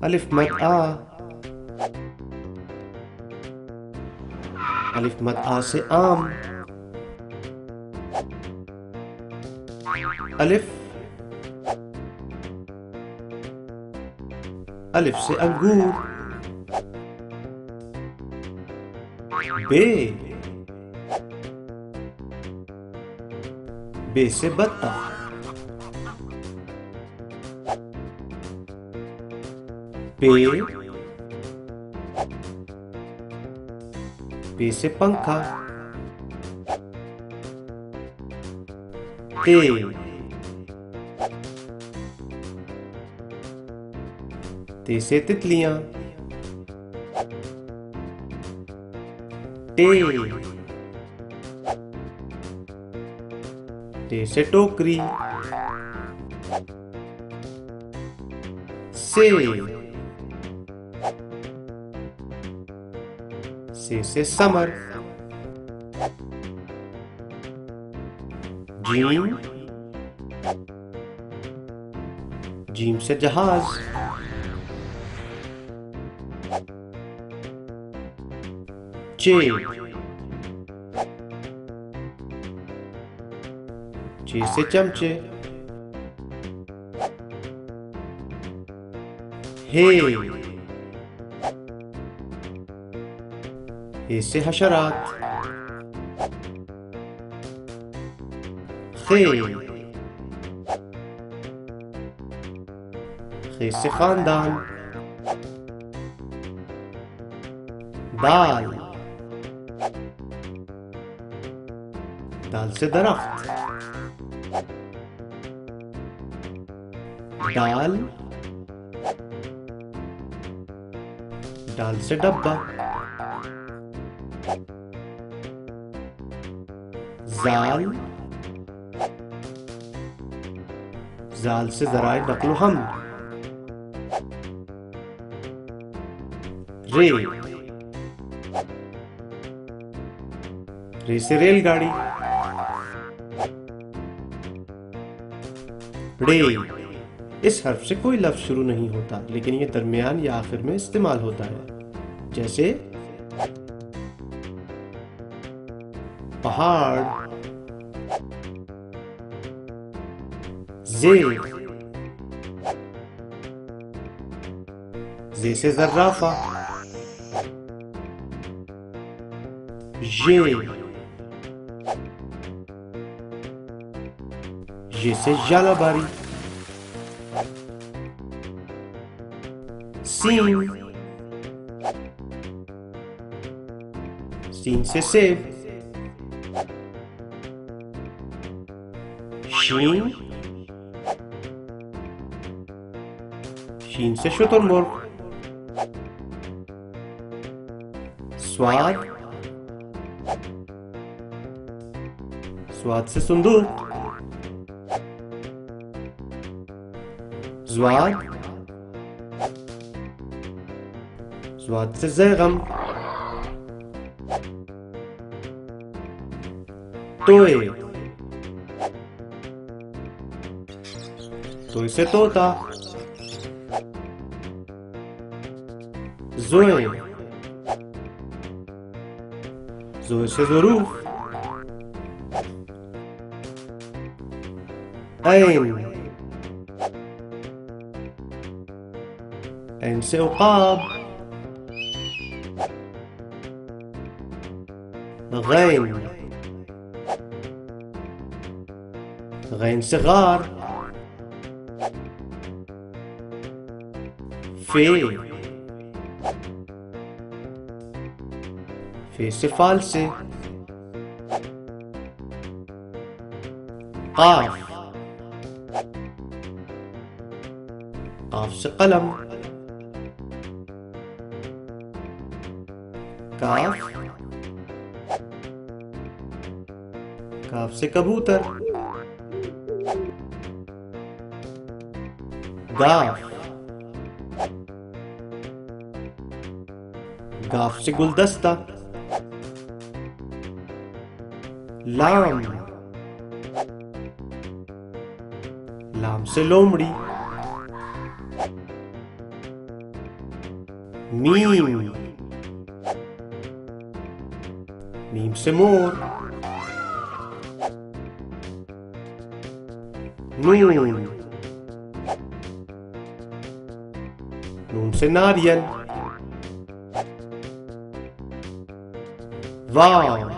الف مد آ، الف مد آ سے آم، الف، الف سے انگور، بے، بے سے بطخ، پے، پے سے پنکھا، تے، تے سے تتلیاں، ٹے، ٹے سے ٹوکری، سے، سے سمر، جیم، جیم سے جہاز، چے، چے سے چمچے، ہے، ہے سے حشرات، خے، خے سے خاندان، دال، دال سے درخت، ڈال، ڈال سے ڈبہ، زال، زال سے ذرائع نقل و حمل، رے، رے سے ریل گاڑی، ڑے، اس حرف سے کوئی لفظ شروع نہیں ہوتا لیکن یہ درمیان یا آخر میں استعمال ہوتا ہے، جیسے پہاڑ، زے، زے سے زرافہ، ژے، ژے سے ژالہ باری، سین، سین سے سیب، شین، شین سے شتر مرغ، سواد، سواد سے صندوق، زواد، زواد سے زیغم، توئے، توئے سے طوطا، زوئے، زوئے سے ظروف، عین، عین سے عقاب، غین، غین سے غار، فے، فے سے فالسے، قاف، قاف سے قلم، کاف، کاف سے کبوتر، گاف، گاف سے گلدستہ، لام، لام سے لومڑی. میم. میم سے مور. نون. نون سے ناریل. واو.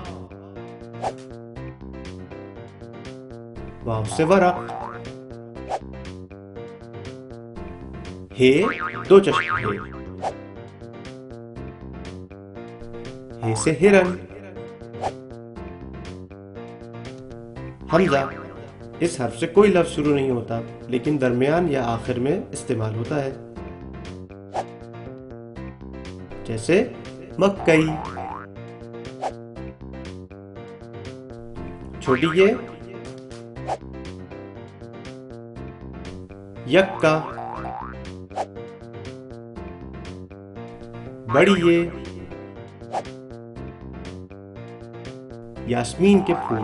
واو سے ورق. ہے دو چشم ہے. ہے سے ہرن. حمزہ. اس حرف سے کوئی لفظ شروع نہیں ہوتا لیکن درمیان یا آخر میں استعمال ہوتا ہے. جیسے مکئی. چھوٹی یہ یکا. بڑی یہ یاسمین کے پھول.